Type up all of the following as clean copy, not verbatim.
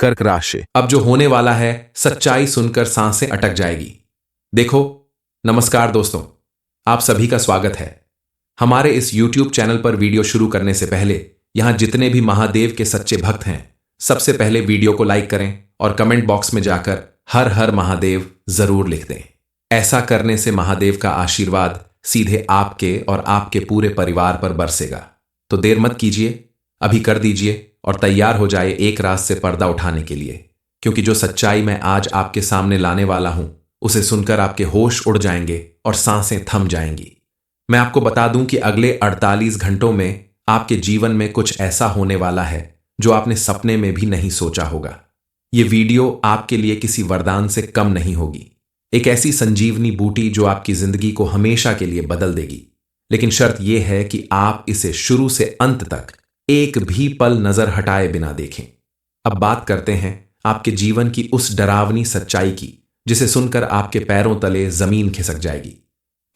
कर्क राशि। अब जो होने वाला है, सच्चाई सुनकर सांसें अटक जाएगी। देखो, नमस्कार दोस्तों, आप सभी का स्वागत है हमारे इस YouTube चैनल पर। वीडियो शुरू करने से पहले यहां जितने भी महादेव के सच्चे भक्त हैं, सबसे पहले वीडियो को लाइक करें और कमेंट बॉक्स में जाकर हर हर महादेव जरूर लिख दें। ऐसा करने से महादेव का आशीर्वाद सीधे आपके और आपके पूरे परिवार पर बरसेगा। तो देर मत कीजिए, अभी कर दीजिए और तैयार हो जाए एक रात से पर्दा उठाने के लिए, क्योंकि जो सच्चाई मैं आज आपके सामने लाने वाला हूं, उसे सुनकर आपके होश उड़ जाएंगे और सांसें थम जाएंगी। मैं आपको बता दूं कि अगले 48 घंटों में आपके जीवन में कुछ ऐसा होने वाला है जो आपने सपने में भी नहीं सोचा होगा। ये वीडियो आपके लिए किसी वरदान से कम नहीं होगी, एक ऐसी संजीवनी बूटी जो आपकी जिंदगी को हमेशा के लिए बदल देगी। लेकिन शर्त यह है कि आप इसे शुरू से अंत तक एक भी पल नजर हटाए बिना देखें। अब बात करते हैं आपके जीवन की उस डरावनी सच्चाई की, जिसे सुनकर आपके पैरों तले जमीन खिसक जाएगी।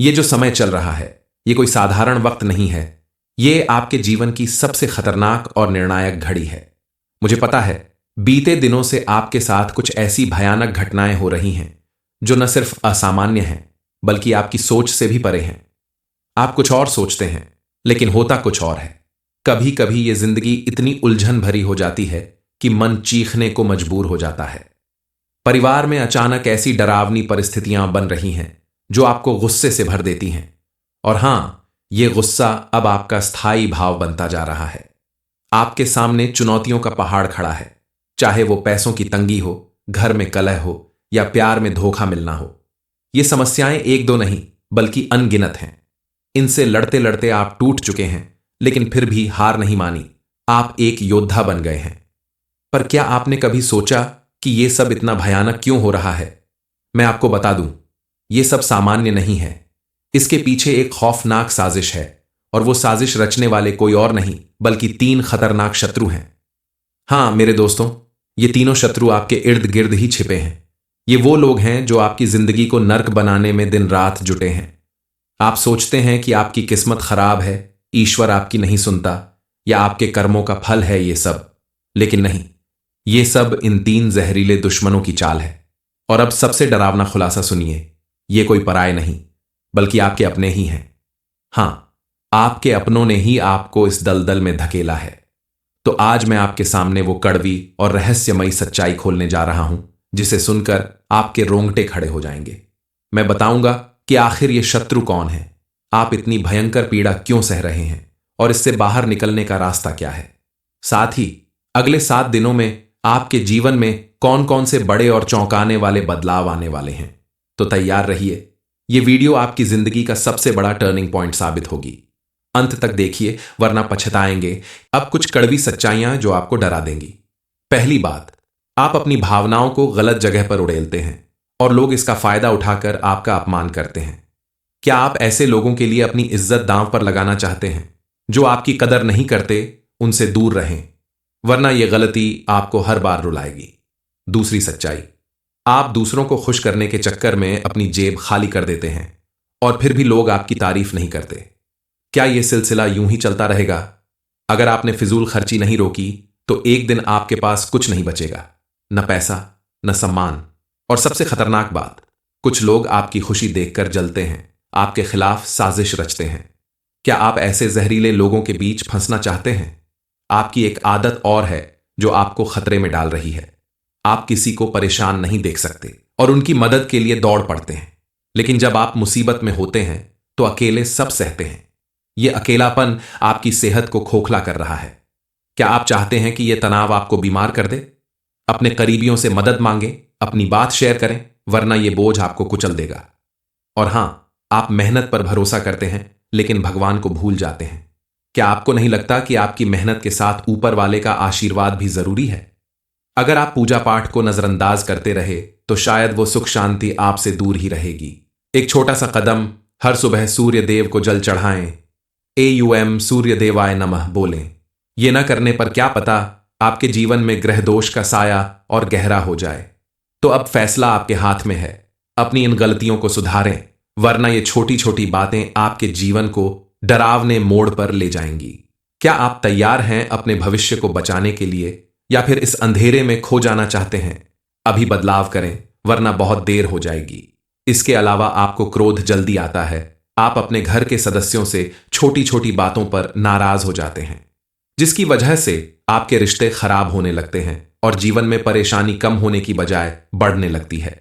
ये जो समय चल रहा है, ये कोई साधारण वक्त नहीं है। ये आपके जीवन की सबसे खतरनाक और निर्णायक घड़ी है। मुझे पता है, बीते दिनों से आपके साथ कुछ ऐसी भयानक घटनाएं हो रही हैं जो न सिर्फ असामान्य हैं, बल्कि आपकी सोच से भी परे हैं। आप कुछ और सोचते हैं, लेकिन होता कुछ और है। कभी कभी ये जिंदगी इतनी उलझन भरी हो जाती है कि मन चीखने को मजबूर हो जाता है। परिवार में अचानक ऐसी डरावनी परिस्थितियां बन रही हैं जो आपको गुस्से से भर देती हैं। और हां, ये गुस्सा अब आपका स्थायी भाव बनता जा रहा है। आपके सामने चुनौतियों का पहाड़ खड़ा है, चाहे वो पैसों की तंगी हो, घर में कलह हो या प्यार में धोखा मिलना हो। ये समस्याएं एक दो नहीं, बल्कि अनगिनत हैं। इनसे लड़ते लड़ते आप टूट चुके हैं, लेकिन फिर भी हार नहीं मानी। आप एक योद्धा बन गए हैं। पर क्या आपने कभी सोचा कि यह सब इतना भयानक क्यों हो रहा है? मैं आपको बता दूं, यह सब सामान्य नहीं है। इसके पीछे एक खौफनाक साजिश है, और वो साजिश रचने वाले कोई और नहीं, बल्कि 3 खतरनाक शत्रु हैं। हां मेरे दोस्तों, ये तीनों शत्रु आपके इर्द गिर्द ही छिपे हैं। ये वो लोग हैं जो आपकी जिंदगी को नर्क बनाने में दिन रात जुटे हैं। आप सोचते हैं कि आपकी किस्मत खराब है, ईश्वर आपकी नहीं सुनता, या आपके कर्मों का फल है ये सब। लेकिन नहीं, ये सब इन 3 जहरीले दुश्मनों की चाल है। और अब सबसे डरावना खुलासा सुनिए, ये कोई पराये नहीं, बल्कि आपके अपने ही हैं। हां, आपके अपनों ने ही आपको इस दलदल में धकेला है। तो आज मैं आपके सामने वो कड़वी और रहस्यमयी सच्चाई खोलने जा रहा हूं, जिसे सुनकर आपके रोंगटे खड़े हो जाएंगे। मैं बताऊंगा कि आखिर ये शत्रु कौन है, आप इतनी भयंकर पीड़ा क्यों सह रहे हैं, और इससे बाहर निकलने का रास्ता क्या है। साथ ही अगले 7 दिनों में आपके जीवन में कौन कौन से बड़े और चौंकाने वाले बदलाव आने वाले हैं। तो तैयार रहिए, यह वीडियो आपकी जिंदगी का सबसे बड़ा टर्निंग पॉइंट साबित होगी। अंत तक देखिए, वरना पछताएंगे। अब कुछ कड़वी सच्चाइयां जो आपको डरा देंगी। पहली बात, आप अपनी भावनाओं को गलत जगह पर उड़ेलते हैं, और लोग इसका फायदा उठाकर आपका अपमान करते हैं। क्या आप ऐसे लोगों के लिए अपनी इज्जत दांव पर लगाना चाहते हैं जो आपकी कदर नहीं करते? उनसे दूर रहें, वरना यह गलती आपको हर बार रुलाएगी। दूसरी सच्चाई, आप दूसरों को खुश करने के चक्कर में अपनी जेब खाली कर देते हैं, और फिर भी लोग आपकी तारीफ नहीं करते। क्या यह सिलसिला यूं ही चलता रहेगा? अगर आपने फिजूल खर्ची नहीं रोकी, तो एक दिन आपके पास कुछ नहीं बचेगा, न पैसा, न सम्मान। और सबसे खतरनाक बात, कुछ लोग आपकी खुशी देखकर जलते हैं, आपके खिलाफ साजिश रचते हैं। क्या आप ऐसे जहरीले लोगों के बीच फंसना चाहते हैं? आपकी एक आदत और है जो आपको खतरे में डाल रही है। आप किसी को परेशान नहीं देख सकते और उनकी मदद के लिए दौड़ पड़ते हैं। लेकिन जब आप मुसीबत में होते हैं तो अकेले सब सहते हैं। यह अकेलापन आपकी सेहत को खोखला कर रहा है। क्या आप चाहते हैं कि यह तनाव आपको बीमार कर दे? अपने करीबियों से मदद मांगे, अपनी बात शेयर करें, वरना यह बोझ आपको कुचल देगा। और हां, आप मेहनत पर भरोसा करते हैं, लेकिन भगवान को भूल जाते हैं। क्या आपको नहीं लगता कि आपकी मेहनत के साथ ऊपर वाले का आशीर्वाद भी जरूरी है? अगर आप पूजा पाठ को नजरअंदाज करते रहे, तो शायद वो सुख शांति आपसे दूर ही रहेगी। एक छोटा सा कदम, हर सुबह सूर्य देव को जल चढ़ाएं, AUM सूर्य देवाय नमः बोलें। ये न करने पर क्या पता आपके जीवन में ग्रह दोष का साया और गहरा हो जाए। तो अब फैसला आपके हाथ में है। अपनी इन गलतियों को सुधारें, वरना ये छोटी छोटी बातें आपके जीवन को डरावने मोड़ पर ले जाएंगी। क्या आप तैयार हैं अपने भविष्य को बचाने के लिए, या फिर इस अंधेरे में खो जाना चाहते हैं, अभी बदलाव करें, वरना बहुत देर हो जाएगी। इसके अलावा आपको क्रोध जल्दी आता है। आप अपने घर के सदस्यों से छोटी छोटी बातों पर नाराज हो जाते हैं, जिसकी वजह से आपके रिश्ते खराब होने लगते हैं और जीवन में परेशानी कम होने की बजाय बढ़ने लगती है।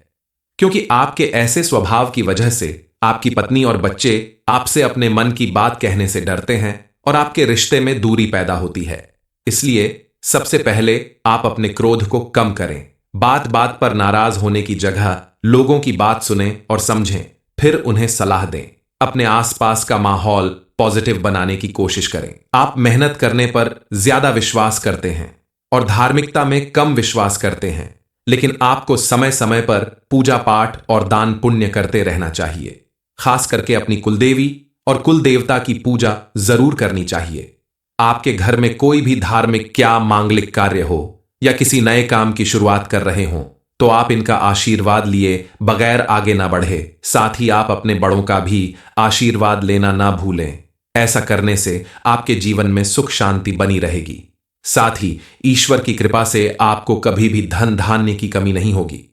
क्योंकि आपके ऐसे स्वभाव की वजह से आपकी पत्नी और बच्चे आपसे अपने मन की बात कहने से डरते हैं और आपके रिश्ते में दूरी पैदा होती है। इसलिए सबसे पहले आप अपने क्रोध को कम करें। बात बात पर नाराज होने की जगह लोगों की बात सुनें और समझें, फिर उन्हें सलाह दें। अपने आसपास का माहौल पॉजिटिव बनाने की कोशिश करें। आप मेहनत करने पर ज्यादा विश्वास करते हैं और धार्मिकता में कम विश्वास करते हैं, लेकिन आपको समय समय पर पूजा पाठ और दान पुण्य करते रहना चाहिए। खास करके अपनी कुलदेवी और कुल देवता की पूजा जरूर करनी चाहिए। आपके घर में कोई भी धार्मिक क्या मांगलिक कार्य हो या किसी नए काम की शुरुआत कर रहे हों, तो आप इनका आशीर्वाद लिए बगैर आगे ना बढ़े। साथ ही आप अपने बड़ों का भी आशीर्वाद लेना ना भूलें। ऐसा करने से आपके जीवन में सुख शांति बनी रहेगी। साथ ही ईश्वर की कृपा से आपको कभी भी धन धान्य की कमी नहीं होगी।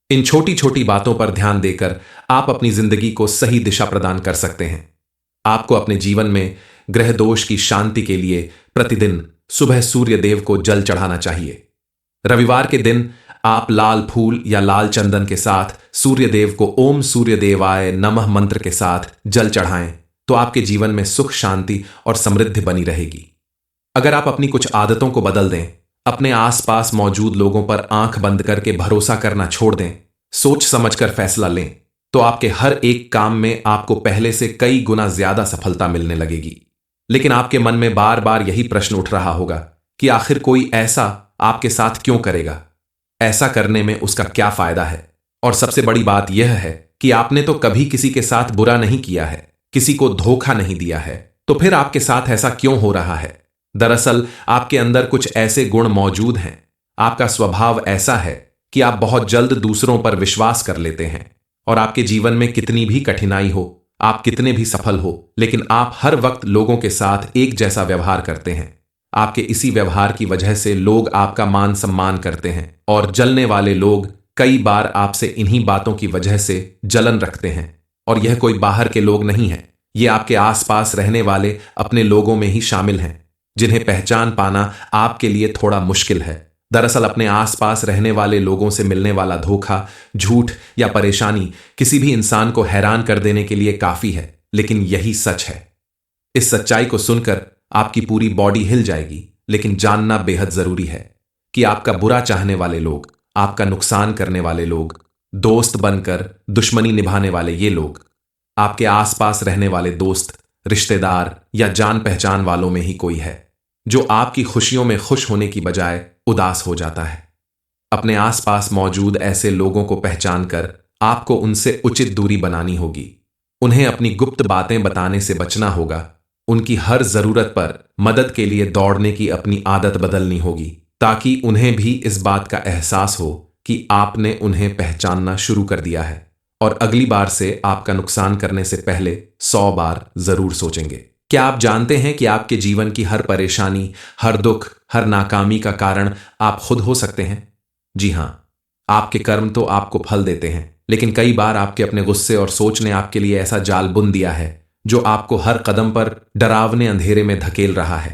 इन छोटी छोटी बातों पर ध्यान देकर आप अपनी जिंदगी को सही दिशा प्रदान कर सकते हैं। आपको अपने जीवन में ग्रह दोष की शांति के लिए प्रतिदिन सुबह सूर्य देव को जल चढ़ाना चाहिए। रविवार के दिन आप लाल फूल या लाल चंदन के साथ सूर्य देव को ओम सूर्य देवाय नमः मंत्र के साथ जल चढ़ाएं, तो आपके जीवन में सुख शांति और समृद्धि बनी रहेगी। अगर आप अपनी कुछ आदतों को बदल दें, अपने आसपास मौजूद लोगों पर आंख बंद करके भरोसा करना छोड़ दें, सोच समझकर फैसला लें, तो आपके हर एक काम में आपको पहले से कई गुना ज्यादा सफलता मिलने लगेगी। लेकिन आपके मन में बार बार यही प्रश्न उठ रहा होगा कि आखिर कोई ऐसा आपके साथ क्यों करेगा? ऐसा करने में उसका क्या फायदा है? और सबसे बड़ी बात यह है कि आपने तो कभी किसी के साथ बुरा नहीं किया है, किसी को धोखा नहीं दिया है, तो फिर आपके साथ ऐसा क्यों हो रहा है? दरअसल आपके अंदर कुछ ऐसे गुण मौजूद हैं। आपका स्वभाव ऐसा है कि आप बहुत जल्द दूसरों पर विश्वास कर लेते हैं और आपके जीवन में कितनी भी कठिनाई हो, आप कितने भी सफल हो, लेकिन आप हर वक्त लोगों के साथ एक जैसा व्यवहार करते हैं। आपके इसी व्यवहार की वजह से लोग आपका मान सम्मान करते हैं और जलने वाले लोग कई बार आपसे इन्हीं बातों की वजह से जलन रखते हैं। और यह कोई बाहर के लोग नहीं है, ये आपके आसपास रहने वाले अपने लोगों में ही शामिल हैं, जिन्हें पहचान पाना आपके लिए थोड़ा मुश्किल है। दरअसल अपने आसपास रहने वाले लोगों से मिलने वाला धोखा, झूठ या परेशानी किसी भी इंसान को हैरान कर देने के लिए काफी है, लेकिन यही सच है। इस सच्चाई को सुनकर आपकी पूरी बॉडी हिल जाएगी, लेकिन जानना बेहद जरूरी है कि आपका बुरा चाहने वाले लोग, आपका नुकसान करने वाले लोग, दोस्त बनकर दुश्मनी निभाने वाले ये लोग, आपके आसपास रहने वाले दोस्त, रिश्तेदार या जान पहचान वालों में ही कोई है जो आपकी खुशियों में खुश होने की बजाय उदास हो जाता है। अपने आसपास मौजूद ऐसे लोगों को पहचान कर आपको उनसे उचित दूरी बनानी होगी। उन्हें अपनी गुप्त बातें बताने से बचना होगा। उनकी हर जरूरत पर मदद के लिए दौड़ने की अपनी आदत बदलनी होगी, ताकि उन्हें भी इस बात का एहसास हो कि आपने उन्हें पहचानना शुरू कर दिया है और अगली बार से आपका नुकसान करने से पहले 100 बार जरूर सोचेंगे। क्या आप जानते हैं कि आपके जीवन की हर परेशानी, हर दुख, हर नाकामी का कारण आप खुद हो सकते हैं? जी हां, आपके कर्म तो आपको फल देते हैं, लेकिन कई बार आपके अपने गुस्से और सोच ने आपके लिए ऐसा जाल बुन दिया है जो आपको हर कदम पर डरावने अंधेरे में धकेल रहा है।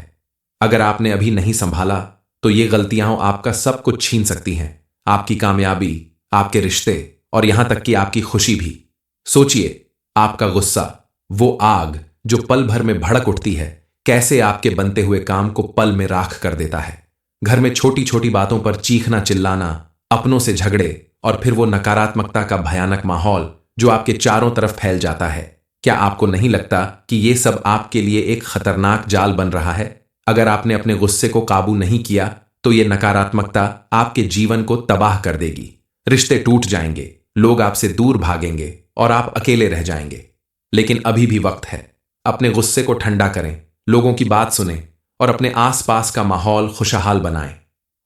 अगर आपने अभी नहीं संभाला तो ये गलतियां आपका सब कुछ छीन सकती हैं, आपकी कामयाबी, आपके रिश्ते और यहां तक कि आपकी खुशी भी। सोचिए, आपका गुस्सा, वो आग जो पल भर में भड़क उठती है, कैसे आपके बनते हुए काम को पल में राख कर देता है। घर में छोटी छोटी बातों पर चीखना चिल्लाना, अपनों से झगड़े और फिर वो नकारात्मकता का भयानक माहौल जो आपके चारों तरफ फैल जाता है। क्या आपको नहीं लगता कि ये सब आपके लिए एक खतरनाक जाल बन रहा है? अगर आपने अपने गुस्से को काबू नहीं किया तो ये नकारात्मकता आपके जीवन को तबाह कर देगी। रिश्ते टूट जाएंगे, लोग आपसे दूर भागेंगे और आप अकेले रह जाएंगे। लेकिन अभी भी वक्त है। अपने गुस्से को ठंडा करें, लोगों की बात सुनें और अपने आसपास का माहौल खुशहाल बनाएं,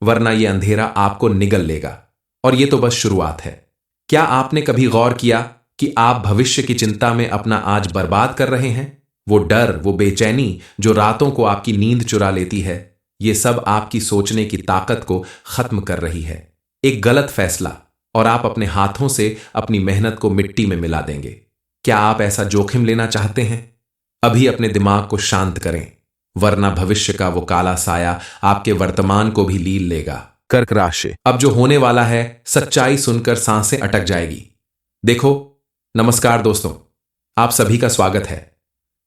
वरना यह अंधेरा आपको निगल लेगा। और यह तो बस शुरुआत है। क्या आपने कभी गौर किया कि आप भविष्य की चिंता में अपना आज बर्बाद कर रहे हैं? वो डर, वो बेचैनी जो रातों को आपकी नींद चुरा लेती है, ये सब आपकी सोचने की ताकत को खत्म कर रही है। एक गलत फैसला और आप अपने हाथों से अपनी मेहनत को मिट्टी में मिला देंगे। क्या आप ऐसा जोखिम लेना चाहते हैं? अभी अपने दिमाग को शांत करें, वरना भविष्य का वो काला साया आपके वर्तमान को भी लील लेगा। कर्क राशि, अब जो होने वाला है, सच्चाई सुनकर सांसें अटक जाएगी। देखो, नमस्कार दोस्तों, आप सभी का स्वागत है।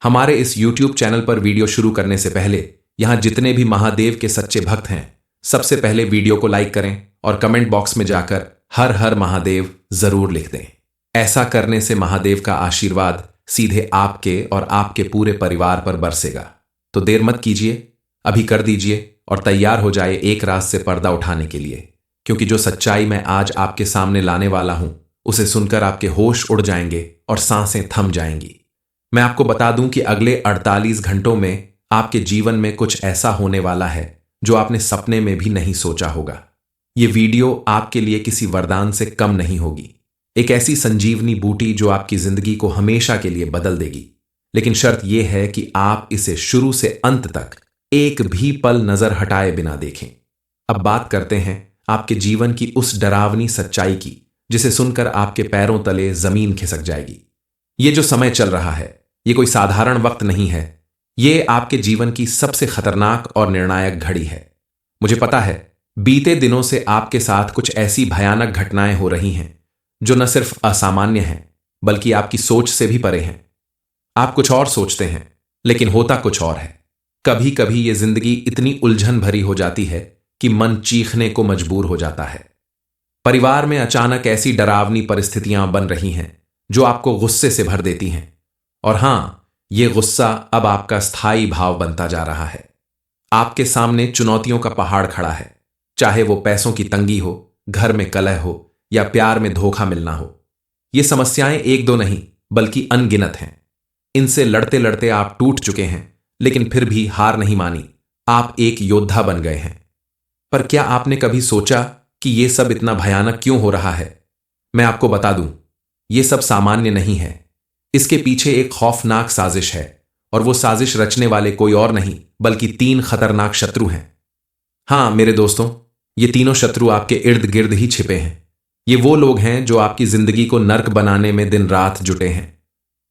हमारे इस YouTube चैनल पर वीडियो शुरू करने से पहले यहां जितने भी महादेव के सच्चे भक्त हैं, सबसे पहले वीडियो को लाइक करें और कमेंट बॉक्स में जाकर हर हर महादेव जरूर लिख दें। ऐसा करने से महादेव का आशीर्वाद सीधे आपके और आपके पूरे परिवार पर बरसेगा। तो देर मत कीजिए, अभी कर दीजिए और तैयार हो जाए एक रात से पर्दा उठाने के लिए, क्योंकि जो सच्चाई मैं आज आपके सामने लाने वाला हूं, उसे सुनकर आपके होश उड़ जाएंगे और सांसें थम जाएंगी। मैं आपको बता दूं कि अगले 48 घंटों में आपके जीवन में कुछ ऐसा होने वाला है जो आपने सपने में भी नहीं सोचा होगा। ये वीडियो आपके लिए किसी वरदान से कम नहीं होगी, एक ऐसी संजीवनी बूटी जो आपकी जिंदगी को हमेशा के लिए बदल देगी। लेकिन शर्त यह है कि आप इसे शुरू से अंत तक एक भी पल नजर हटाए बिना देखें। अब बात करते हैं आपके जीवन की उस डरावनी सच्चाई की, जिसे सुनकर आपके पैरों तले जमीन खिसक जाएगी। ये जो समय चल रहा है, ये कोई साधारण वक्त नहीं है। ये आपके जीवन की सबसे खतरनाक और निर्णायक घड़ी है। मुझे पता है, बीते दिनों से आपके साथ कुछ ऐसी भयानक घटनाएं हो रही हैं जो न सिर्फ असामान्य हैं, बल्कि आपकी सोच से भी परे हैं। आप कुछ और सोचते हैं, लेकिन होता कुछ और है। कभी कभी ये जिंदगी इतनी उलझन भरी हो जाती है कि मन चीखने को मजबूर हो जाता है। परिवार में अचानक ऐसी डरावनी परिस्थितियां बन रही हैं जो आपको गुस्से से भर देती हैं। और हां, ये गुस्सा अब आपका स्थायी भाव बनता जा रहा है। आपके सामने चुनौतियों का पहाड़ खड़ा है, चाहे वो पैसों की तंगी हो, घर में कलह हो या प्यार में धोखा मिलना हो। ये समस्याएं एक दो नहीं, बल्कि अनगिनत हैं। इनसे लड़ते लड़ते आप टूट चुके हैं, लेकिन फिर भी हार नहीं मानी। आप एक योद्धा बन गए हैं। पर क्या आपने कभी सोचा कि यह सब इतना भयानक क्यों हो रहा है? मैं आपको बता दूं, यह सब सामान्य नहीं है। इसके पीछे एक खौफनाक साजिश है, और वो साजिश रचने वाले कोई और नहीं, बल्कि 3 खतरनाक शत्रु हैं। हां मेरे दोस्तों, ये तीनों शत्रु आपके इर्द गिर्द ही छिपे हैं। ये वो लोग हैं जो आपकी जिंदगी को नर्क बनाने में दिन रात जुटे हैं।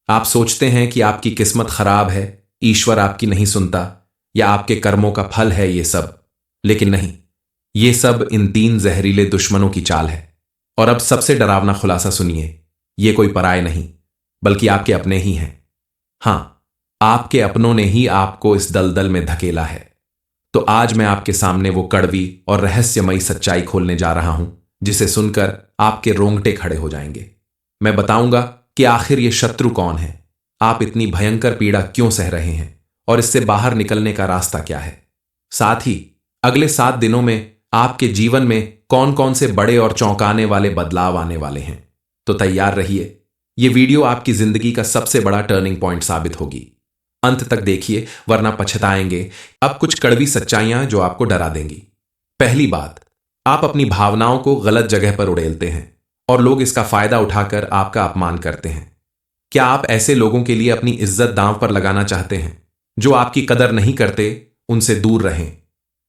आप सोचते हैं कि आपकी किस्मत खराब है, ईश्वर आपकी नहीं सुनता, या आपके कर्मों का फल है ये सब। लेकिन नहीं, ये सब इन 3 जहरीले दुश्मनों की चाल है। और अब सबसे डरावना खुलासा सुनिए, ये कोई पराये नहीं, बल्कि आपके अपने ही हैं। हां, आपके अपनों ने ही आपको इस दलदल में धकेला है। तो आज मैं आपके सामने वो कड़वी और रहस्यमयी सच्चाई खोलने जा रहा हूं, जिसे सुनकर आपके रोंगटे खड़े हो जाएंगे। मैं बताऊंगा कि आखिर ये शत्रु कौन है, आप इतनी भयंकर पीड़ा क्यों सह रहे हैं, और इससे बाहर निकलने का रास्ता क्या है। साथ ही अगले 7 दिनों में आपके जीवन में कौन कौन से बड़े और चौंकाने वाले बदलाव आने वाले हैं। तो तैयार रहिए, यह वीडियो आपकी जिंदगी का सबसे बड़ा टर्निंग पॉइंट साबित होगी। अंत तक देखिए, वरना पछताएंगे। अब कुछ कड़वी सच्चाइयां जो आपको डरा देंगी। पहली बात, आप अपनी भावनाओं को गलत जगह पर उड़ेलते हैं और लोग इसका फायदा उठाकर आपका अपमान करते हैं। क्या आप ऐसे लोगों के लिए अपनी इज्जत दांव पर लगाना चाहते हैं जो आपकी कदर नहीं करते? उनसे दूर रहें,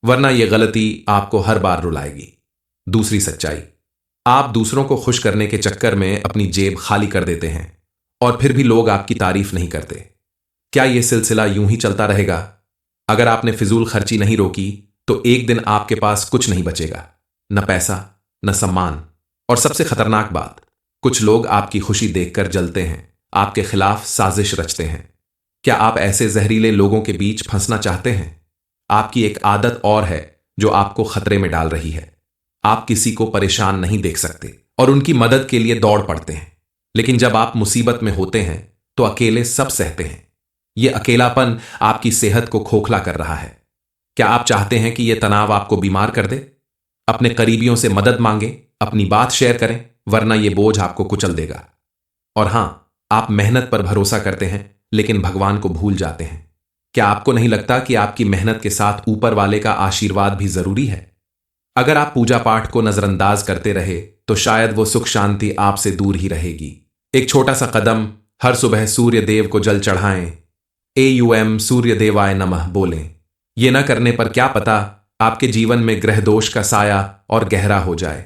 वरना यह गलती आपको हर बार रुलाएगी। दूसरी सच्चाई, आप दूसरों को खुश करने के चक्कर में अपनी जेब खाली कर देते हैं और फिर भी लोग आपकी तारीफ नहीं करते। क्या यह सिलसिला यूं ही चलता रहेगा? अगर आपने फिजूल खर्ची नहीं रोकी तो एक दिन आपके पास कुछ नहीं बचेगा, न पैसा, न सम्मान, और सबसे खतरनाक बात, कुछ लोग आपकी खुशी देखकर जलते हैं, आपके खिलाफ साजिश रचते हैं। क्या आप ऐसे जहरीले लोगों के बीच फंसना चाहते हैं? आपकी एक आदत और है जो आपको खतरे में डाल रही है। आप किसी को परेशान नहीं देख सकते और उनकी मदद के लिए दौड़ पड़ते हैं, लेकिन जब आप मुसीबत में होते हैं तो अकेले सब सहते हैं। यह अकेलापन आपकी सेहत को खोखला कर रहा है। क्या आप चाहते हैं कि यह तनाव आपको बीमार कर दे? अपने करीबियों से मदद मांगें, अपनी बात शेयर करें, वरना यह बोझ आपको कुचल देगा। और हां, आप मेहनत पर भरोसा करते हैं, लेकिन भगवान को भूल जाते हैं। क्या आपको नहीं लगता कि आपकी मेहनत के साथ ऊपर वाले का आशीर्वाद भी जरूरी है? अगर आप पूजा पाठ को नजरअंदाज करते रहे तो शायद वो सुख शांति आपसे दूर ही रहेगी। एक छोटा सा कदम, हर सुबह सूर्य देव को जल चढ़ाएं, AUM सूर्य देवाय नमः बोलें, ये न करने पर क्या पता आपके जीवन में ग्रह दोष का साया और गहरा हो जाए।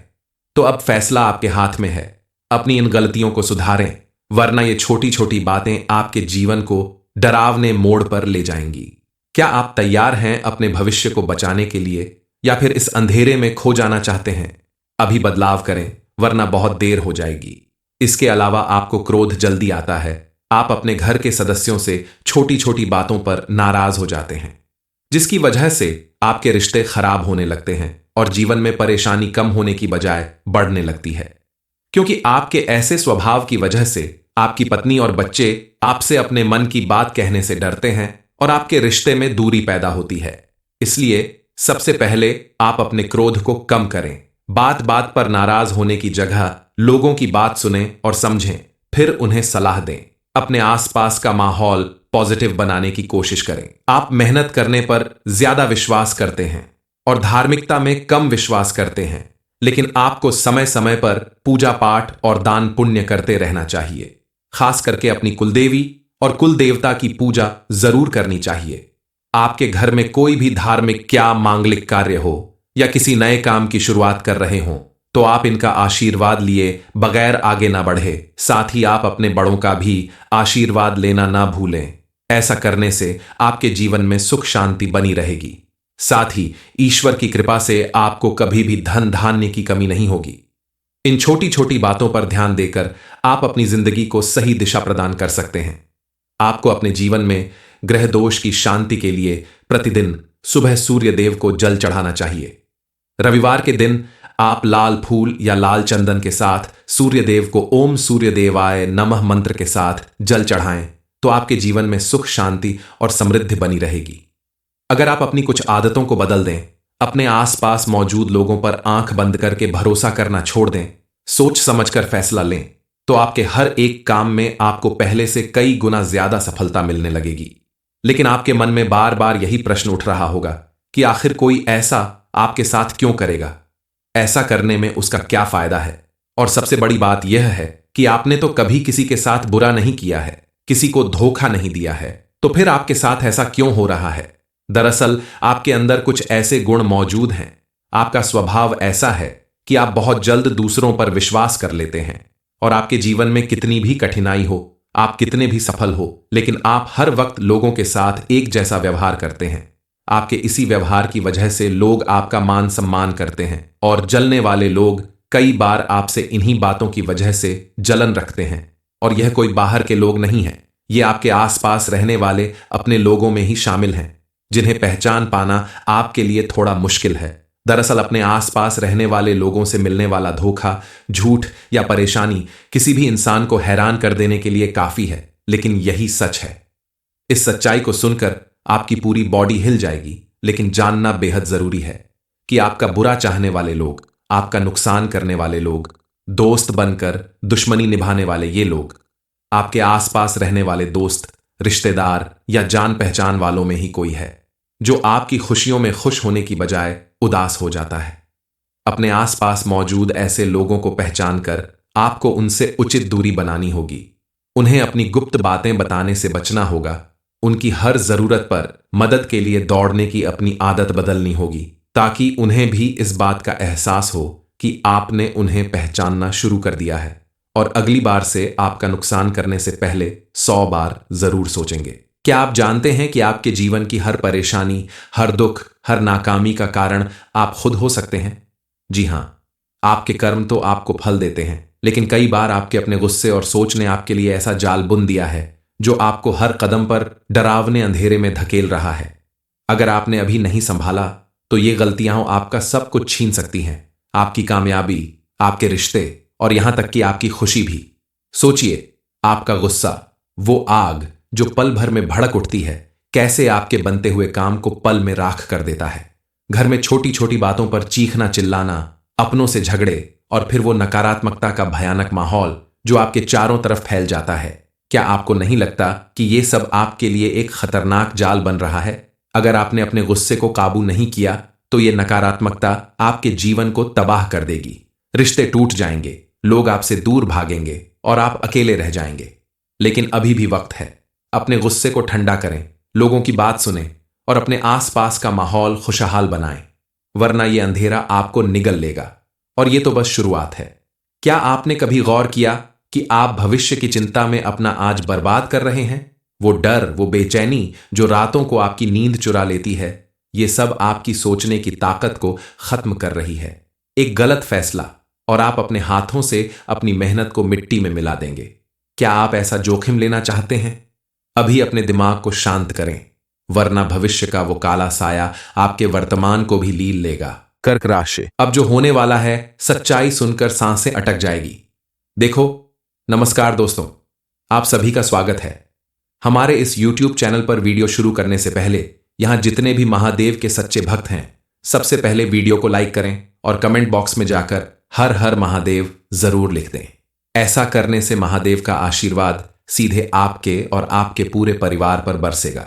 तो अब फैसला आपके हाथ में है। अपनी इन गलतियों को सुधारें, वरना ये छोटी छोटी बातें आपके जीवन को डरावने मोड़ पर ले जाएंगी। क्या आप तैयार हैं अपने भविष्य को बचाने के लिए, या फिर इस अंधेरे में खो जाना चाहते हैं? अभी बदलाव करें, वरना बहुत देर हो जाएगी। इसके अलावा आपको क्रोध जल्दी आता है। आप अपने घर के सदस्यों से छोटी छोटी बातों पर नाराज हो जाते हैं, जिसकी वजह से आपके रिश्ते खराब होने लगते हैं और जीवन में परेशानी कम होने की बजाय बढ़ने लगती है। क्योंकि आपके ऐसे स्वभाव की वजह से आपकी पत्नी और बच्चे आपसे अपने मन की बात कहने से डरते हैं और आपके रिश्ते में दूरी पैदा होती है। इसलिए सबसे पहले आप अपने क्रोध को कम करें। बात बात पर नाराज होने की जगह लोगों की बात सुनें और समझें, फिर उन्हें सलाह दें। अपने आसपास का माहौल पॉजिटिव बनाने की कोशिश करें। आप मेहनत करने पर ज्यादा विश्वास करते हैं और धार्मिकता में कम विश्वास करते हैं, लेकिन आपको समय समय पर पूजा पाठ और दान पुण्य करते रहना चाहिए। खास करके अपनी कुलदेवी और कुल देवता की पूजा जरूर करनी चाहिए। आपके घर में कोई भी धार्मिक क्या मांगलिक कार्य हो या किसी नए काम की शुरुआत कर रहे हों, तो आप इनका आशीर्वाद लिए बगैर आगे ना बढ़े। साथ ही आप अपने बड़ों का भी आशीर्वाद लेना ना भूलें। ऐसा करने से आपके जीवन में सुख शांति बनी रहेगी। साथ ही ईश्वर की कृपा से आपको कभी भी धन धान्य की कमी नहीं होगी। इन छोटी छोटी बातों पर ध्यान देकर आप अपनी जिंदगी को सही दिशा प्रदान कर सकते हैं। आपको अपने जीवन में ग्रह दोष की शांति के लिए प्रतिदिन सुबह सूर्य देव को जल चढ़ाना चाहिए। रविवार के दिन आप लाल फूल या लाल चंदन के साथ सूर्य देव को ओम सूर्य देवाय नमः मंत्र के साथ जल चढ़ाएं, तो आपके जीवन में सुख शांति और समृद्धि बनी रहेगी। अगर आप अपनी कुछ आदतों को बदल दें, अपने आसपास मौजूद लोगों पर आंख बंद करके भरोसा करना छोड़ दें, सोच समझकर फैसला लें, तो आपके हर एक काम में आपको पहले से कई गुना ज्यादा सफलता मिलने लगेगी। लेकिन आपके मन में बार बार यही प्रश्न उठ रहा होगा कि आखिर कोई ऐसा आपके साथ क्यों करेगा? ऐसा करने में उसका क्या फायदा है? और सबसे बड़ी बात यह है कि आपने तो कभी किसी के साथ बुरा नहीं किया है, किसी को धोखा नहीं दिया है, तो फिर आपके साथ ऐसा क्यों हो रहा है? दरअसल आपके अंदर कुछ ऐसे गुण मौजूद हैं। आपका स्वभाव ऐसा है कि आप बहुत जल्द दूसरों पर विश्वास कर लेते हैं, और आपके जीवन में कितनी भी कठिनाई हो, आप कितने भी सफल हो, लेकिन आप हर वक्त लोगों के साथ एक जैसा व्यवहार करते हैं। आपके इसी व्यवहार की वजह से लोग आपका मान सम्मान करते हैं, और जलने वाले लोग कई बार आपसे इन्हीं बातों की वजह से जलन रखते हैं। और यह कोई बाहर के लोग नहीं हैं, ये आपके आसपास रहने वाले अपने लोगों में ही शामिल हैं, जिन्हें पहचान पाना आपके लिए थोड़ा मुश्किल है। दरअसल अपने आसपास रहने वाले लोगों से मिलने वाला धोखा, झूठ या परेशानी किसी भी इंसान को हैरान कर देने के लिए काफी है, लेकिन यही सच है। इस सच्चाई को सुनकर आपकी पूरी बॉडी हिल जाएगी, लेकिन जानना बेहद जरूरी है कि आपका बुरा चाहने वाले लोग, आपका नुकसान करने वाले लोग, दोस्त बनकर दुश्मनी निभाने वाले ये लोग, आपके आसपास रहने वाले दोस्त, रिश्तेदार या जान पहचान वालों में ही कोई है जो आपकी खुशियों में खुश होने की बजाय उदास हो जाता है। अपने आसपास मौजूद ऐसे लोगों को पहचान कर आपको उनसे उचित दूरी बनानी होगी। उन्हें अपनी गुप्त बातें बताने से बचना होगा। उनकी हर जरूरत पर मदद के लिए दौड़ने की अपनी आदत बदलनी होगी, ताकि उन्हें भी इस बात का एहसास हो कि आपने उन्हें पहचानना शुरू कर दिया है, और अगली बार से आपका नुकसान करने से पहले 100 बार जरूर सोचेंगे। क्या आप जानते हैं कि आपके जीवन की हर परेशानी, हर दुख, हर नाकामी का कारण आप खुद हो सकते हैं? जी हां, आपके कर्म तो आपको फल देते हैं, लेकिन कई बार आपके अपने गुस्से और सोच ने आपके लिए ऐसा जाल बुन दिया है जो आपको हर कदम पर डरावने अंधेरे में धकेल रहा है। अगर आपने अभी नहीं संभाला तो ये गलतियां आपका सब कुछ छीन सकती हैं, आपकी कामयाबी, आपके रिश्ते और यहां तक कि आपकी खुशी भी। सोचिए, आपका गुस्सा, वो आग जो पल भर में भड़क उठती है, कैसे आपके बनते हुए काम को पल में राख कर देता है। घर में छोटी छोटी बातों पर चीखना चिल्लाना, अपनों से झगड़े और फिर वो नकारात्मकता का भयानक माहौल जो आपके चारों तरफ फैल जाता है। क्या आपको नहीं लगता कि ये सब आपके लिए एक खतरनाक जाल बन रहा है? अगर आपने अपने गुस्से को काबू नहीं किया तो ये नकारात्मकता आपके जीवन को तबाह कर देगी। रिश्ते टूट जाएंगे, लोग आपसे दूर भागेंगे और आप अकेले रह जाएंगे। लेकिन अभी भी वक्त है। अपने गुस्से को ठंडा करें, लोगों की बात सुनें और अपने आसपास का माहौल खुशहाल बनाएं, वरना यह अंधेरा आपको निगल लेगा। और यह तो बस शुरुआत है। क्या आपने कभी गौर किया कि आप भविष्य की चिंता में अपना आज बर्बाद कर रहे हैं? वो डर, वो बेचैनी जो रातों को आपकी नींद चुरा लेती है, ये सब आपकी सोचने की ताकत को खत्म कर रही है। एक गलत फैसला और आप अपने हाथों से अपनी मेहनत को मिट्टी में मिला देंगे। क्या आप ऐसा जोखिम लेना चाहते हैं? अभी अपने दिमाग को शांत करें, वरना भविष्य का वो काला साया आपके वर्तमान को भी लील लेगा। कर्क राशि। अब जो होने वाला है, सच्चाई सुनकर सांसें अटक जाएगी। देखो, नमस्कार दोस्तों, आप सभी का स्वागत है। हमारे इस YouTube चैनल पर वीडियो शुरू करने से पहले यहां जितने भी महादेव के सच्चे भक्त हैं, सबसे पहले वीडियो को लाइक करें और कमेंट बॉक्स में जाकर हर हर महादेव जरूर लिख दें। ऐसा करने से महादेव का आशीर्वाद सीधे आपके और आपके पूरे परिवार पर बरसेगा।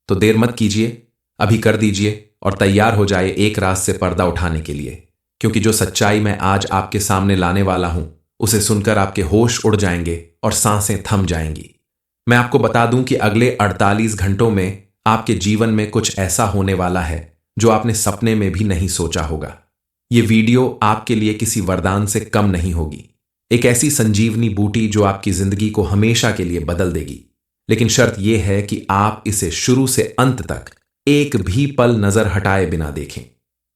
तो देर मत कीजिए, अभी कर दीजिए और तैयार हो जाए एक रात से पर्दा उठाने के लिए, क्योंकि जो सच्चाई मैं आज आपके सामने लाने वाला हूं, उसे सुनकर आपके होश उड़ जाएंगे और सांसें थम जाएंगी। मैं आपको बता दूं कि अगले 48 घंटों में आपके जीवन में कुछ ऐसा होने वाला है जो आपने सपने में भी नहीं सोचा होगा। ये वीडियो आपके लिए किसी वरदान से कम नहीं होगी, एक ऐसी संजीवनी बूटी जो आपकी जिंदगी को हमेशा के लिए बदल देगी। लेकिन शर्त यह है कि आप इसे शुरू से अंत तक एक भी पल नजर हटाए बिना देखें।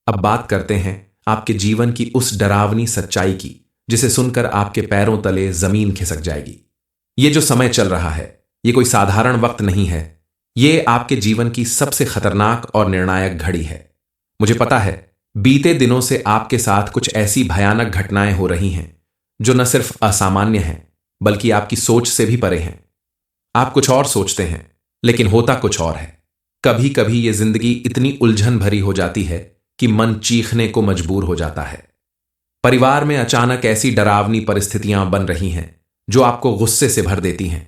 अब बात करते हैं आपके जीवन की उस डरावनी सच्चाई की, जिसे सुनकर आपके पैरों तले जमीन खिसक जाएगी। ये जो समय चल रहा है, ये कोई साधारण वक्त नहीं है। ये आपके जीवन की सबसे खतरनाक और निर्णायक घड़ी है। मुझे पता है, बीते दिनों से आपके साथ कुछ ऐसी भयानक घटनाएं हो रही हैं जो न सिर्फ असामान्य हैं, बल्कि आपकी सोच से भी परे हैं। आप कुछ और सोचते हैं, लेकिन होता कुछ और है। कभी कभी ये जिंदगी इतनी उलझन भरी हो जाती है कि मन चीखने को मजबूर हो जाता है। परिवार में अचानक ऐसी डरावनी परिस्थितियां बन रही हैं जो आपको गुस्से से भर देती हैं।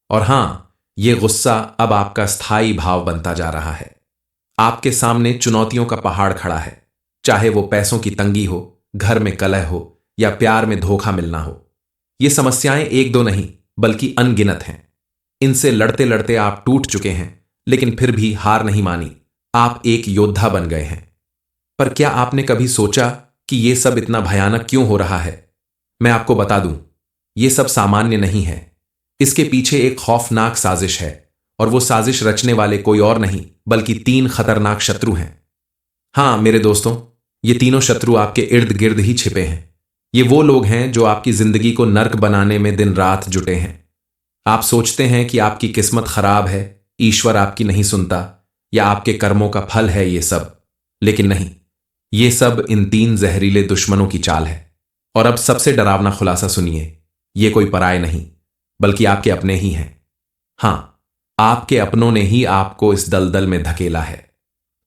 और हां, यह गुस्सा अब आपका स्थायी भाव बनता जा रहा है। आपके सामने चुनौतियों का पहाड़ खड़ा है, चाहे वो पैसों की तंगी हो, घर में कलह हो या प्यार में धोखा मिलना हो। ये समस्याएं एक दो नहीं, बल्कि अनगिनत हैं। इनसे लड़ते लड़ते आप टूट चुके हैं, लेकिन फिर भी हार नहीं मानी। आप एक योद्धा बन गए हैं। पर क्या आपने कभी सोचा कि यह सब इतना भयानक क्यों हो रहा है? मैं आपको बता दूं, यह सब सामान्य नहीं है। इसके पीछे एक खौफनाक साजिश है, और वो साजिश रचने वाले कोई और नहीं, बल्कि 3 खतरनाक शत्रु हैं। हां मेरे दोस्तों, ये तीनों शत्रु आपके इर्द गिर्द ही छिपे हैं। ये वो लोग हैं जो आपकी जिंदगी को नर्क बनाने में दिन रात जुटे हैं। आप सोचते हैं कि आपकी किस्मत खराब है, ईश्वर आपकी नहीं सुनता, या आपके कर्मों का फल है ये सब। लेकिन नहीं, ये सब इन 3 जहरीले दुश्मनों की चाल है। और अब सबसे डरावना खुलासा सुनिए, ये कोई पराये नहीं, बल्कि आपके अपने ही हैं। हां, आपके अपनों ने ही आपको इस दलदल में धकेला है।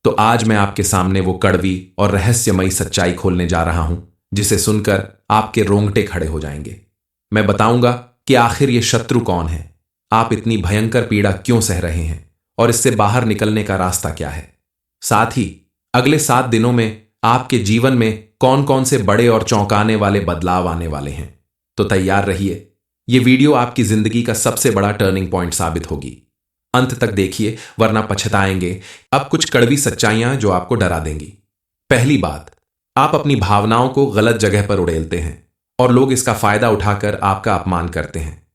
तो आज मैं आपके सामने वो कड़वी और रहस्यमयी सच्चाई खोलने जा रहा हूं, जिसे सुनकर आपके रोंगटे खड़े हो जाएंगे। मैं बताऊंगा कि आखिर ये शत्रु कौन है, आप इतनी भयंकर पीड़ा क्यों सह रहे हैं, और इससे बाहर निकलने का रास्ता क्या है। साथ ही अगले 7 दिनों में आपके जीवन में कौन कौन से बड़े और चौंकाने वाले बदलाव आने वाले हैं। तो तैयार रहिए, यह वीडियो आपकी जिंदगी का सबसे बड़ा टर्निंग पॉइंट साबित होगी। अंत तक देखिए, वरना पछताएंगे। अब कुछ कड़वी सच्चाइयां जो आपको डरा देंगी। पहली बात, आप अपनी भावनाओं को गलत जगह पर उड़ेलते हैं और लोग इसका फायदा उठाकर आपका अपमान करते हैं।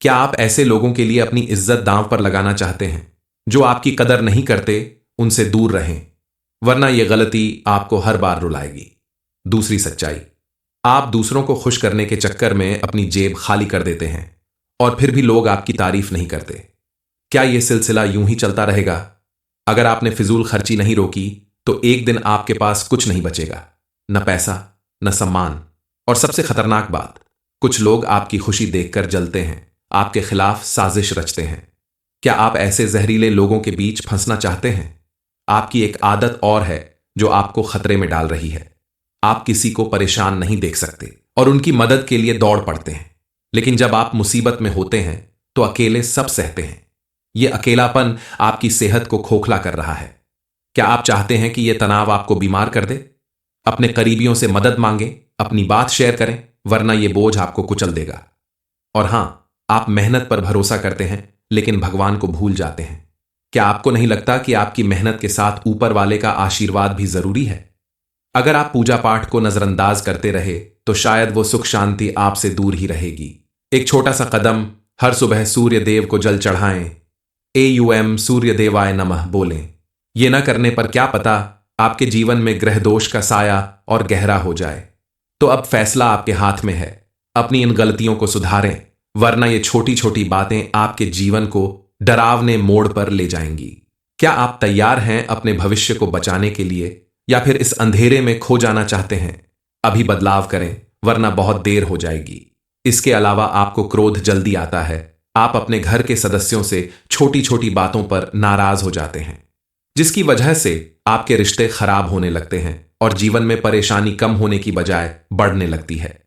क्या आप ऐसे लोगों के लिए अपनी इज्जत दांव पर लगाना चाहते हैं जो आपकी कदर नहीं करते? उनसे दूर रहें, वरना यह गलती आपको हर बार रुलाएगी। दूसरी सच्चाई, आप दूसरों को खुश करने के चक्कर में अपनी जेब खाली कर देते हैं और फिर भी लोग आपकी तारीफ नहीं करते। क्या यह सिलसिला यूं ही चलता रहेगा? अगर आपने फिजूल खर्ची नहीं रोकी तो एक दिन आपके पास कुछ नहीं बचेगा, न पैसा न सम्मान। और सबसे खतरनाक बात, कुछ लोग आपकी खुशी देखकर जलते हैं, आपके खिलाफ साजिश रचते हैं। क्या आप ऐसे जहरीले लोगों के बीच फंसना चाहते हैं? आपकी एक आदत और है जो आपको खतरे में डाल रही है। आप किसी को परेशान नहीं देख सकते और उनकी मदद के लिए दौड़ पड़ते हैं, लेकिन जब आप मुसीबत में होते हैं तो अकेले सब सहते हैं। यह अकेलापन आपकी सेहत को खोखला कर रहा है। क्या आप चाहते हैं कि यह तनाव आपको बीमार कर दे? अपने करीबियों से मदद मांगें, अपनी बात शेयर करें, वरना यह बोझ आपको कुचल देगा। और हां, आप मेहनत पर भरोसा करते हैं, लेकिन भगवान को भूल जाते हैं। क्या आपको नहीं लगता कि आपकी मेहनत के साथ ऊपर वाले का आशीर्वाद भी जरूरी है? अगर आप पूजा पाठ को नजरअंदाज करते रहे तो शायद वो सुख शांति आपसे दूर ही रहेगी। एक छोटा सा कदम, हर सुबह सूर्य देव को जल चढ़ाएं, AUM सूर्य देवाय नमः बोलें। ये न करने पर क्या पता आपके जीवन में ग्रह दोष का साया और गहरा हो जाए। तो अब फैसला आपके हाथ में है। अपनी इन गलतियों को सुधारें, वरना ये छोटी छोटी बातें आपके जीवन को डरावने मोड़ पर ले जाएंगी। क्या आप तैयार हैं अपने भविष्य को बचाने के लिए, या फिर इस अंधेरे में खो जाना चाहते हैं? अभी बदलाव करें, वरना बहुत देर हो जाएगी। इसके अलावा आपको क्रोध जल्दी आता है। आप अपने घर के सदस्यों से छोटी छोटी बातों पर नाराज हो जाते हैं, जिसकी वजह से आपके रिश्ते खराब होने लगते हैं और जीवन में परेशानी कम होने की बजाय बढ़ने लगती है।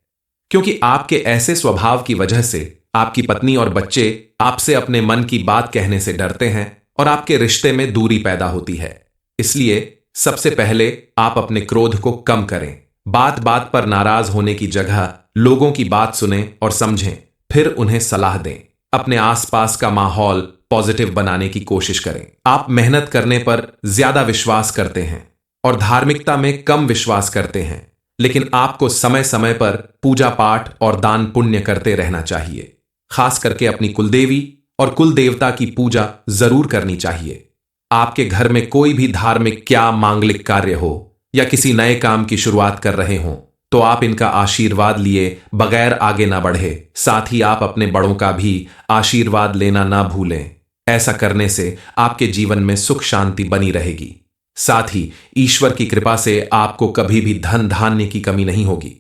क्योंकि आपके ऐसे स्वभाव की वजह से आपकी पत्नी और बच्चे आपसे अपने मन की बात कहने से डरते हैं और आपके रिश्ते में दूरी पैदा होती है। इसलिए सबसे पहले आप अपने क्रोध को कम करें। बात बात पर नाराज होने की जगह लोगों की बात सुनें और समझें, फिर उन्हें सलाह दें। अपने आसपास का माहौल पॉजिटिव बनाने की कोशिश करें। आप मेहनत करने पर ज्यादा विश्वास करते हैं और धार्मिकता में कम विश्वास करते हैं, लेकिन आपको समय समय पर पूजा पाठ और दान पुण्य करते रहना चाहिए। खास करके अपनी कुलदेवी और कुल देवता की पूजा जरूर करनी चाहिए। आपके घर में कोई भी धार्मिक क्या मांगलिक कार्य हो या किसी नए काम की शुरुआत कर रहे हों, तो आप इनका आशीर्वाद लिए बगैर आगे ना बढ़े। साथ ही आप अपने बड़ों का भी आशीर्वाद लेना ना भूलें। ऐसा करने से आपके जीवन में सुख शांति बनी रहेगी। साथ ही ईश्वर की कृपा से आपको कभी भी धन धान्य की कमी नहीं होगी।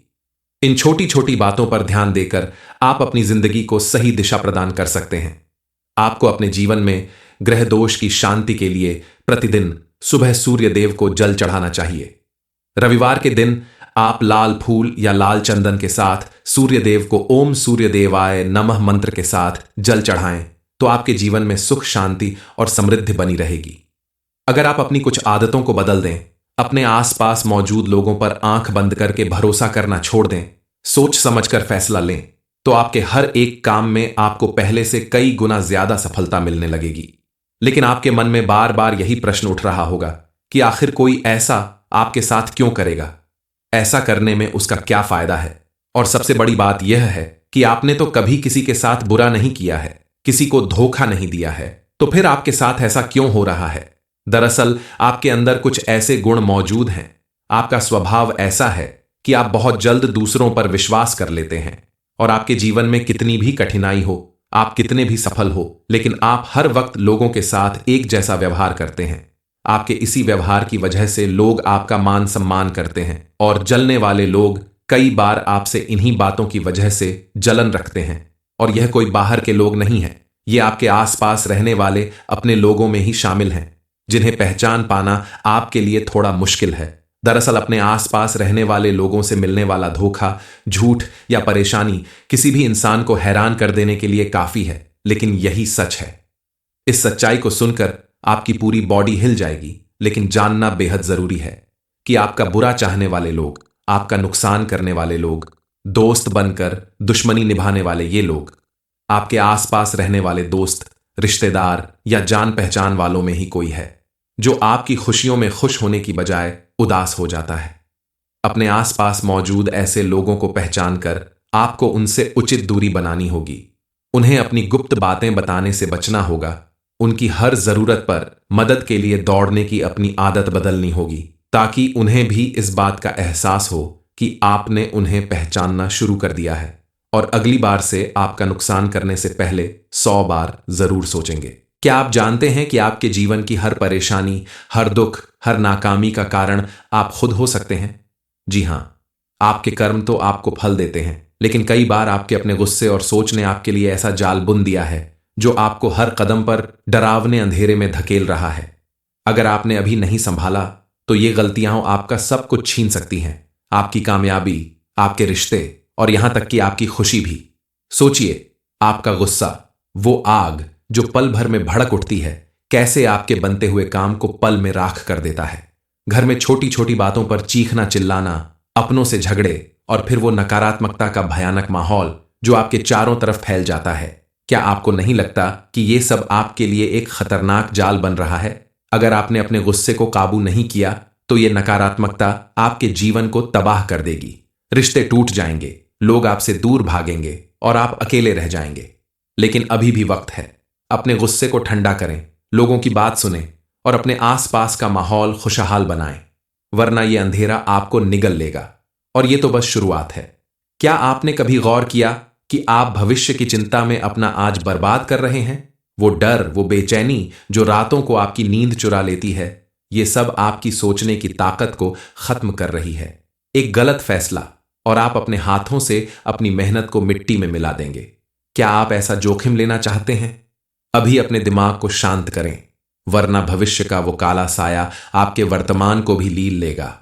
इन छोटी छोटी बातों पर ध्यान देकर आप अपनी जिंदगी को सही दिशा प्रदान कर सकते हैं। आपको अपने जीवन में ग्रह दोष की शांति के लिए प्रतिदिन सुबह सूर्य देव को जल चढ़ाना चाहिए। रविवार के दिन आप लाल फूल या लाल चंदन के साथ सूर्य देव को ओम सूर्य देवाय नमः मंत्र के साथ जल चढ़ाएं, तो आपके जीवन में सुख शांति और समृद्धि बनी रहेगी। अगर आप अपनी कुछ आदतों को बदल दें, अपने आसपास मौजूद लोगों पर आंख बंद करके भरोसा करना छोड़ दें, सोच समझकर फैसला लें, तो आपके हर एक काम में आपको पहले से कई गुना ज्यादा सफलता मिलने लगेगी। लेकिन आपके मन में बार बार यही प्रश्न उठ रहा होगा कि आखिर कोई ऐसा आपके साथ क्यों करेगा? ऐसा करने में उसका क्या फायदा है? और सबसे बड़ी बात यह है कि आपने तो कभी किसी के साथ बुरा नहीं किया है, किसी को धोखा नहीं दिया है, तो फिर आपके साथ ऐसा क्यों हो रहा है? दरअसल आपके अंदर कुछ ऐसे गुण मौजूद हैं। आपका स्वभाव ऐसा है कि आप बहुत जल्द दूसरों पर विश्वास कर लेते हैं, और आपके जीवन में कितनी भी कठिनाई हो, आप कितने भी सफल हो, लेकिन आप हर वक्त लोगों के साथ एक जैसा व्यवहार करते हैं। आपके इसी व्यवहार की वजह से लोग आपका मान सम्मान करते हैं, और जलने वाले लोग कई बार आपसे इन्हीं बातों की वजह से जलन रखते हैं। और यह कोई बाहर के लोग नहीं है, ये आपके आसपास रहने वाले अपने लोगों में ही शामिल हैं, जिन्हें पहचान पाना आपके लिए थोड़ा मुश्किल है। दरअसल अपने आसपास रहने वाले लोगों से मिलने वाला धोखा, झूठ या परेशानी किसी भी इंसान को हैरान कर देने के लिए काफी है, लेकिन यही सच है। इस सच्चाई को सुनकर आपकी पूरी बॉडी हिल जाएगी, लेकिन जानना बेहद जरूरी है कि आपका बुरा चाहने वाले लोग, आपका नुकसान करने वाले लोग, दोस्त बनकर दुश्मनी निभाने वाले ये लोग, आपके आसपास रहने वाले दोस्त, रिश्तेदार या जान पहचान वालों में ही कोई है जो आपकी खुशियों में खुश होने की बजाय उदास हो जाता है। अपने आसपास मौजूद ऐसे लोगों को पहचान कर आपको उनसे उचित दूरी बनानी होगी। उन्हें अपनी गुप्त बातें बताने से बचना होगा। उनकी हर जरूरत पर मदद के लिए दौड़ने की अपनी आदत बदलनी होगी, ताकि उन्हें भी इस बात का एहसास हो कि आपने उन्हें पहचानना शुरू कर दिया है, और अगली बार से आपका नुकसान करने से पहले 100 बार जरूर सोचेंगे। क्या आप जानते हैं कि आपके जीवन की हर परेशानी, हर दुख, हर नाकामी का कारण आप खुद हो सकते हैं? जी हां, आपके कर्म तो आपको फल देते हैं, लेकिन कई बार आपके अपने गुस्से और सोच ने आपके लिए ऐसा जाल बुन दिया है जो आपको हर कदम पर डरावने अंधेरे में धकेल रहा है। अगर आपने अभी नहीं संभाला तो ये गलतियां आपका सब कुछ छीन सकती हैं, आपकी कामयाबी, आपके रिश्ते और यहां तक कि आपकी खुशी भी। सोचिए, आपका गुस्सा, वो आग जो पल भर में भड़क उठती है, कैसे आपके बनते हुए काम को पल में राख कर देता है। घर में छोटी छोटी बातों पर चीखना चिल्लाना, अपनों से झगड़े और फिर वो नकारात्मकता का भयानक माहौल जो आपके चारों तरफ फैल जाता है। क्या आपको नहीं लगता कि ये सब आपके लिए एक खतरनाक जाल बन रहा है? अगर आपने अपने गुस्से को काबू नहीं किया तो ये नकारात्मकता आपके जीवन को तबाह कर देगी। रिश्ते टूट जाएंगे, लोग आपसे दूर भागेंगे और आप अकेले रह जाएंगे। लेकिन अभी भी वक्त है। अपने गुस्से को ठंडा करें, लोगों की बात सुनें और अपने आसपास का माहौल खुशहाल बनाएं, वरना ये अंधेरा आपको निगल लेगा। और ये तो बस शुरुआत है। क्या आपने कभी गौर किया कि आप भविष्य की चिंता में अपना आज बर्बाद कर रहे हैं? वो डर, वो बेचैनी जो रातों को आपकी नींद चुरा लेती है, ये सब आपकी सोचने की ताकत को खत्म कर रही है। एक गलत फैसला और आप अपने हाथों से अपनी मेहनत को मिट्टी में मिला देंगे। क्या आप ऐसा जोखिम लेना चाहते हैं? अभी अपने दिमाग को शांत करें, वरना भविष्य का वो काला साया आपके वर्तमान को भी लील लेगा।